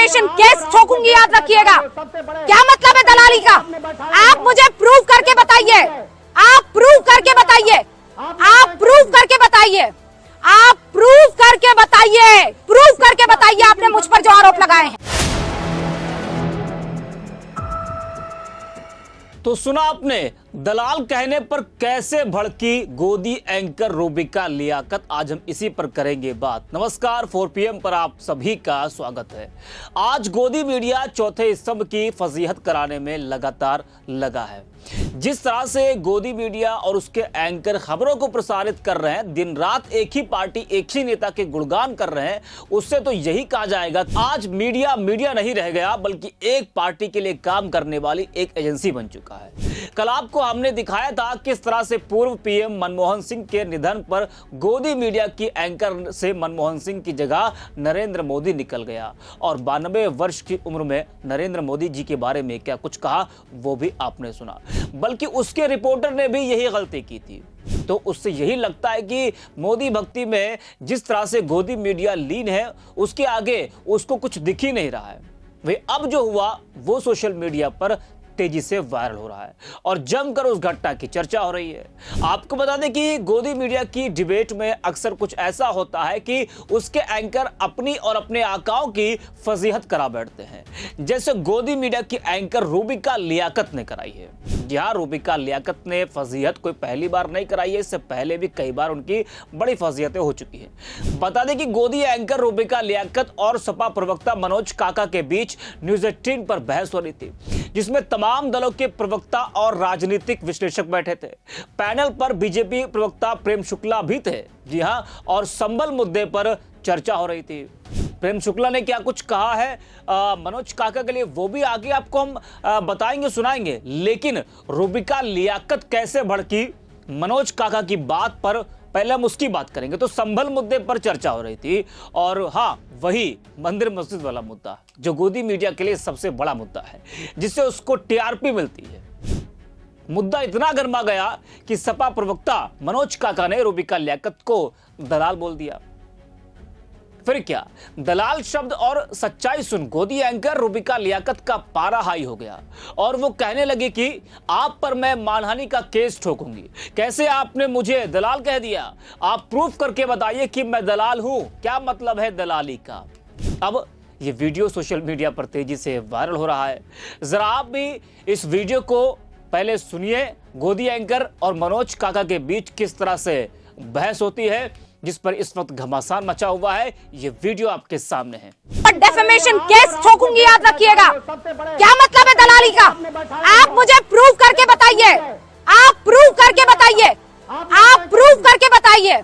Defamation case ठोकूंगी, याद रखिएगा। क्या मतलब है दलाली का? आप मुझे प्रूव करके बताइए, आप प्रूव करके बताइए, आप प्रूव करके बताइए, आप प्रूव करके बताइए, प्रूव करके बताइए आपने मुझ पर जो आरोप लगाए हैं। तो सुना आपने दलाल कहने पर कैसे भड़की गोदी एंकर रूबिका लियाकत। आज हम इसी पर करेंगे बात। नमस्कार, 4 PM पर आप सभी का स्वागत है। आज गोदी मीडिया चौथे स्तंभ की फजीहत कराने में लगातार लगा है। जिस तरह से गोदी मीडिया और उसके एंकर खबरों को प्रसारित कर रहे हैं, दिन रात एक ही पार्टी एक ही नेता के गुणगान कर रहे हैं, उससे तो यही कहा जाएगा आज मीडिया मीडिया नहीं रह गया, बल्कि एक पार्टी के लिए काम करने वाली एक एजेंसी बन चुका है। कल आपको हमने दिखाया था किस तरह से पूर्व PM मनमोहन सिंह के निधन पर गोदी मीडिया की एंकर से मनमोहन सिंह की जगह नरेंद्र मोदी निकल गया और 92 वर्ष की उम्र में नरेंद्र मोदी जी के बारे में क्या कुछ कहा वो भी आपने सुना। बल्कि उसके रिपोर्टर ने भी यही गलती की थी। तो उससे यही लगता है कि मोदी भक्ति में जिस तरह से गोदी मीडिया लीन है, उसके आगे उसको कुछ दिख ही नहीं रहा है। वे अब जो हुआ वो सोशल मीडिया पर तेजी से वायरल हो रहा है और जमकर उस घटना की चर्चा हो रही है। आपको बता दें कि गोदी मीडिया की डिबेट में अक्सर कुछ ऐसा होता है कि उसके एंकर अपनी और अपने आकाओं की फजीहत करा बैठते हैं, जैसे गोदी मीडिया की एंकर रूबिका लियाकत ने कराई है। यहां रूबिका लियाकत ने फजीहत कोई पहली बार नहीं कराई है, इससे पहले भी कई बार उनकी बड़ी फजीहतें हो चुकी हैं। बता दें कि गोदी एंकर रूबिका लियाकत और सपा प्रवक्ता मनोज काका के बीच न्यूज़ 18 पर बहस हो रही थी, जिसमें तमाम दलों के प्रवक्ता और राजनीतिक विश्लेषक बैठे थे। पैनल पर बीजेपी प्रवक्ता प्रेम शुक्ला भी थे। जी हां, और संबल मुद्दे पर चर्चा हो रही थी। प्रेम शुक्ला ने क्या कुछ कहा है मनोज काका के लिए वो भी आगे आपको हम बताएंगे, सुनाएंगे। लेकिन रूबिका लियाकत कैसे भड़की मनोज काका की बात पर पहले हम उसकी बात करेंगे। तो संभल मुद्दे पर चर्चा हो रही थी और हाँ, वही मंदिर मस्जिद वाला मुद्दा जो गोदी मीडिया के लिए सबसे बड़ा मुद्दा है, जिससे उसको TRP मिलती है। मुद्दा इतना गर्मा गया कि सपा प्रवक्ता मनोज काका ने रूबिका लियाकत को दलाल बोल दिया। फिर क्या, दलाल शब्द और सच्चाई सुन गोदी एंकर रूबिका लियाकत का पारा हाई हो गया और वो कहने लगे कि आप पर मैं मानहानि का केस ठोकूंगी। कैसे आपने मुझे दलाल कह दिया? आप प्रूफ करके बताइए कि मैं दलाल हूं। क्या मतलब है दलाली का? अब ये वीडियो सोशल मीडिया पर तेजी से वायरल हो रहा है। जरा आप भी इस वीडियो को पहले सुनिए। गोदी एंकर और मनोज काका के बीच किस तरह से बहस होती है, जिस पर इस वक्त घमासान मचा हुआ है। ये वीडियो आपके सामने है। डेफेमेशन केस ठोकूंगी, याद रखिएगा। क्या मतलब है दलाली का? आप मुझे प्रूव करके बताइए, आप प्रूव करके बताइए, आप प्रूव करके बताइए,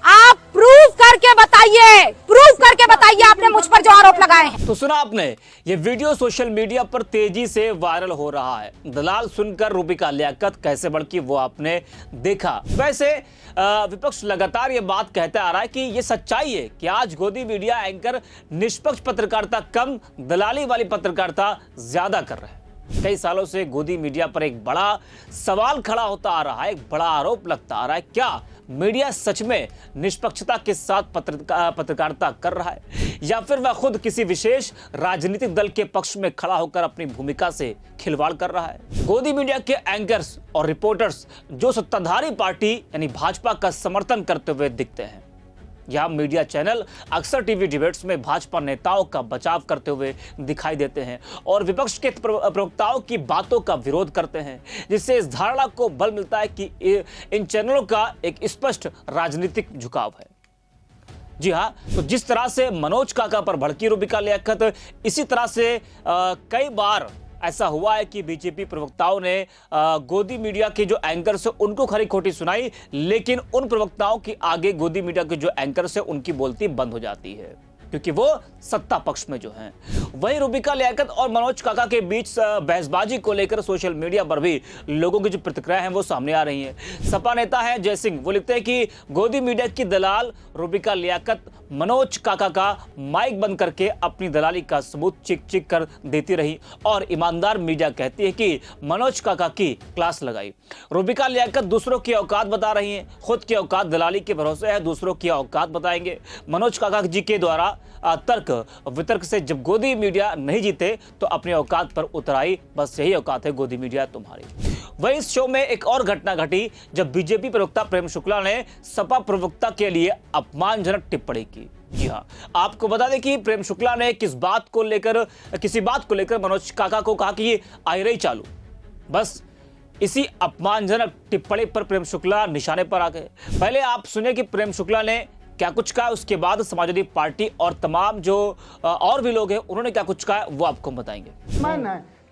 आप प्रूव करके बताइए, प्रूव करके बताइए आपने मुझ पर जो आरोप लगाए हैं। तो सुना आपने, ये वीडियो सोशल मीडिया पर तेजी से वायरल हो रहा है। दलाल सुनकर रूबिका लियाकत कैसे भड़की वो आपने देखा। वैसे विपक्ष लगातार ये बात कहता आ रहा है कि ये सच्चाई है कि आज गोदी मीडिया एंकर निष्पक्ष पत्रकारिता कम, दलाली वाली पत्रकारिता ज्यादा कर रहे हैं। कई सालों से गोदी मीडिया पर एक बड़ा सवाल खड़ा होता आ रहा है, एक बड़ा आरोप लगता आ रहा है। क्या मीडिया सच में निष्पक्षता के साथ पत्रकारिता कर रहा है, या फिर वह खुद किसी विशेष राजनीतिक दल के पक्ष में खड़ा होकर अपनी भूमिका से खिलवाड़ कर रहा है? गोदी मीडिया के एंकर्स और रिपोर्टर्स जो सत्ताधारी पार्टी यानी भाजपा का समर्थन करते हुए दिखते हैं, यहां मीडिया चैनल अक्सर टीवी डिबेट्स में भाजपा नेताओं का बचाव करते हुए दिखाई देते हैं और विपक्ष के प्रवक्ताओं की बातों का विरोध करते हैं, जिससे इस धारणा को बल मिलता है कि इन चैनलों का एक स्पष्ट राजनीतिक झुकाव है। जी हाँ, तो जिस तरह से मनोज काका पर भड़की रूबिका लियाकत, इसी तरह से कई बार ऐसा हुआ है कि बीजेपी प्रवक्ताओं ने गोदी मीडिया के जो एंकर्स हैं उनको खरी खोटी सुनाई, लेकिन उन प्रवक्ताओं की आगे गोदी मीडिया के जो एंकर्स हैं उनकी बोलती बंद हो जाती है, क्योंकि वो सत्ता पक्ष में जो हैं। वहीं रूबिका लियाकत और मनोज काका के बीच बहसबाजी को लेकर सोशल मीडिया पर भी लोगों की जो प्रतिक्रिया है वो सामने आ रही है। सपा नेता है जय सिंह, वो लिखते हैं कि गोदी मीडिया की दलाल रूबिका लियाकत मनोज काका का माइक बंद करके अपनी दलाली का सबूत चिक चिक कर देती रही और ईमानदार मीडिया कहती है कि मनोज काका की क्लास लगाई। रूबिका लियाकत दूसरों की औकात बता रही हैं, खुद की औकात दलाली के भरोसे है, दूसरों की औकात बताएंगे। मनोज काका जी के द्वारा तर्क वितर्क से जब गोदी मीडिया नहीं जीते तो अपनी औकात पर उतर आई। बस यही औकात है गोदी मीडिया तुम्हारी। वहीं इस शो में एक और घटना घटी जब बीजेपी प्रवक्ता प्रेम शुक्ला ने सपा प्रवक्ता के लिए अपमानजनक टिप्पणी की। जी हाँ, आपको बता दें कि प्रेम शुक्ला ने किसी बात को लेकर मनोज काका को कहा कि ये आई रही चालू। बस इसी अपमानजनक टिप्पणी पर प्रेम शुक्ला निशाने पर आ गए। पहले आप सुने कि प्रेम शुक्ला ने क्या कुछ कहा, उसके बाद समाजवादी पार्टी और तमाम जो और भी लोग हैं उन्होंने क्या कुछ कहा वो आपको बताएंगे।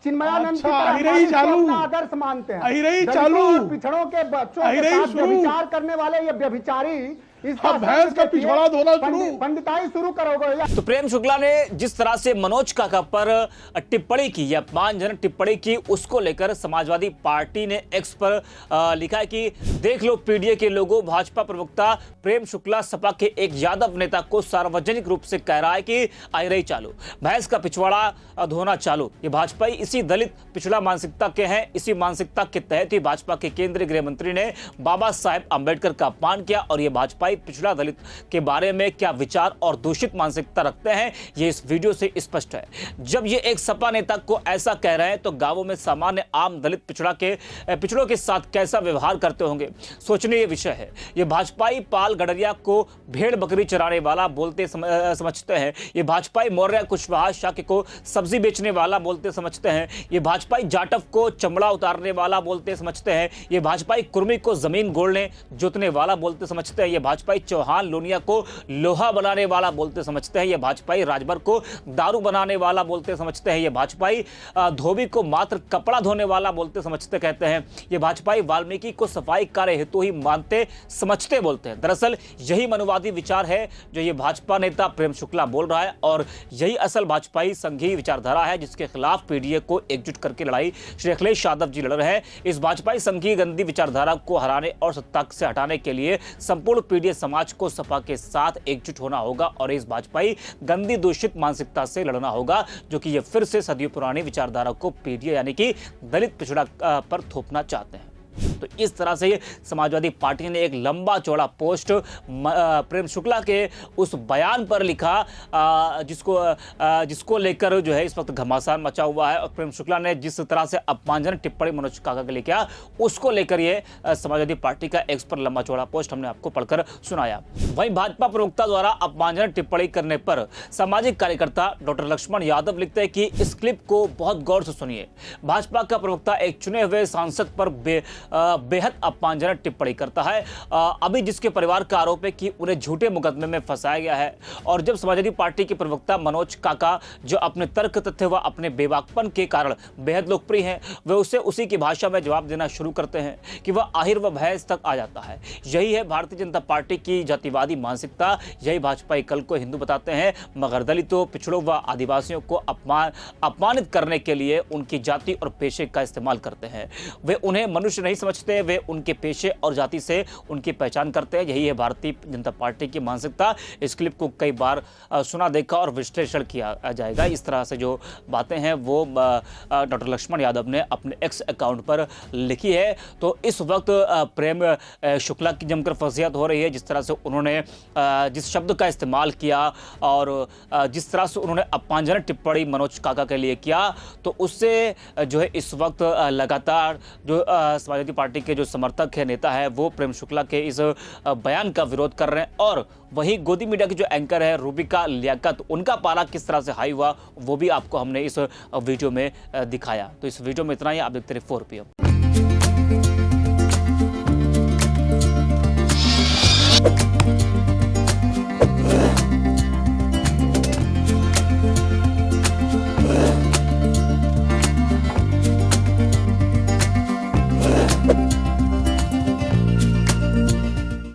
चिन्मयानंद की तरह अपना आदर्श मानते हैं, दलितों और पिछड़ों के बच्चों के साथ व्यभिचार करने वाले ये व्यभिचारी भैंस का पिछवाड़ा धोना पंडिताई शुरू करोगे। तो प्रेम शुक्ला ने जिस तरह से मनोज काका पर टिप्पणी की, या अपमानजनक टिप्पणी की, उसको लेकर समाजवादी पार्टी ने एक्स पर लिखा है कि देख लो पीडीए के लोगों, भाजपा प्रवक्ता प्रेम शुक्ला सपा के एक यादव नेता को सार्वजनिक रूप से कह रहा है कि आई रही चालू, भैंस का पिछवाड़ा धोना चालू। ये भाजपाई इसी दलित पिछड़ा मानसिकता के हैं। इसी मानसिकता के तहत ही भाजपा के केंद्रीय गृह मंत्री ने बाबा साहेब अंबेडकर का अपमान किया। और ये भाजपा पिछड़ा दलित के बारे में क्या विचार और दूषित मानसिकता रखते हैं ये इस वीडियो से स्पष्ट है। जब ये एक सपा नेता को ऐसा कह रहे हैं तो गांवों में सामान्य आम दलित पिछड़ों के साथ कैसा व्यवहार करते होंगे, सोचने ये विषय है। ये भाजपाई पाल गडरिया को भेड़ बकरी चराने वाला बोलते समझते हैं। ये भाजपाई मौर्य कुशवाहा शाक्य को सब्जी बेचने वाला बोलते समझते हैं। ये भाजपाई जाटव को चमड़ा उतारने वाला बोलते समझते हैं। ये भाजपाई कुर्मी को जमीन गोड़ने जोतने वाला बोलते समझते हैं। ये भाजपाई चौहान लोनिया को लोहा बनाने वाला बोलते समझते हैं। ये भाजपाई राजभर को दारू बनाने वाला बोलते समझते हैं। ये भाजपाई धोबी को मात्र कपड़ा धोने वाला बोलते समझते कहते हैं। ये भाजपाई वाल्मीकि को सफाई कार्य हेतु ही मानते समझते बोलते हैं। दरअसल यही मनुवादी विचार है जो ये भाजपा नेता प्रेम शुक्ला बोल रहा है, और यही असल भाजपाई संघीय विचारधारा है जिसके खिलाफ पीडीए को एकजुट करके लड़ाई श्री अखिलेश यादव जी लड़ रहे हैं। इस भाजपाई संघीय गंदी विचारधारा को हराने और सत्ता से हटाने के लिए संपूर्ण पीडीए समाज को सपा के साथ एकजुट होना होगा और इस भाजपाई गंदी दूषित मानसिकता से लड़ना होगा जो कि ये फिर से सदियों पुरानी विचारधारा को पीडीए यानी कि दलित पिछड़ा पर थोपना चाहते हैं। तो इस तरह से समाजवादी पार्टी ने एक लंबा चौड़ा पोस्ट प्रेम शुक्ला के उस बयान पर लिखा जिसको लेकर जो है इस वक्त घमासान मचा हुआ है। और प्रेम शुक्ला ने जिस तरह से अपमानजनक टिप्पणी मनोज काका के लिए किया उसको लेकर ये समाजवादी पार्टी का एक्स पर लंबा चौड़ा पोस्ट हमने आपको पढ़कर सुनाया। वहीं भाजपा प्रवक्ता द्वारा अपमानजनक टिप्पणी करने पर सामाजिक कार्यकर्ता डॉक्टर लक्ष्मण यादव लिखते हैं कि इस क्लिप को बहुत गौर से सुनिए। भाजपा का प्रवक्ता एक चुने हुए सांसद पर बेहद अपमानजनक टिप्पणी करता है। अभी जिसके परिवार का आरोप है कि उन्हें झूठे मुकदमे में फंसाया गया है। और जब समाजवादी पार्टी के प्रवक्ता मनोज काका जो अपने तर्क तथ्य व अपने बेबाकपन के कारण बेहद लोकप्रिय हैं, वे उसे उसी की भाषा में जवाब देना शुरू करते हैं कि वह आहिर व भैंस तक आ जाता है। यही है भारतीय जनता पार्टी की जातिवादी मानसिकता। यही भाजपाई कल को हिंदू बताते हैं मगर दलितों, पिछड़ों व आदिवासियों को अपमानित करने के लिए उनकी जाति और पेशे का इस्तेमाल करते हैं। वे उन्हें मनुष्य नहीं समझते, वे उनके पेशे और जाति से उनकी पहचान करते हैं। यही है भारतीय जनता पार्टी की मानसिकता। इस क्लिप को कई बार सुना, देखा और विश्लेषण किया जाएगा। इस तरह से जो बातें हैं वो डॉक्टर लक्ष्मण यादव ने अपने एक्स अकाउंट पर लिखी है। तो इस वक्त प्रेम शुक्ला की जमकर फजीहत हो रही है। जिस तरह से उन्होंने जिस शब्द का इस्तेमाल किया और जिस तरह से उन्होंने अपमानजनक टिप्पणी मनोज काका के लिए किया, तो उससे जो है इस वक्त लगातार जो समाजवादी पार्टी के जो समर्थक है, नेता है, वो प्रेम शुक्ला के इस बयान का विरोध कर रहे हैं। और वहीं गोदी मीडिया की जो एंकर है रूबिका लियाकत, उनका पारा किस तरह से हाई हुआ वो भी आपको हमने इस वीडियो में दिखाया। तो इस वीडियो में इतना ही। आप देखते रहिए 4PM।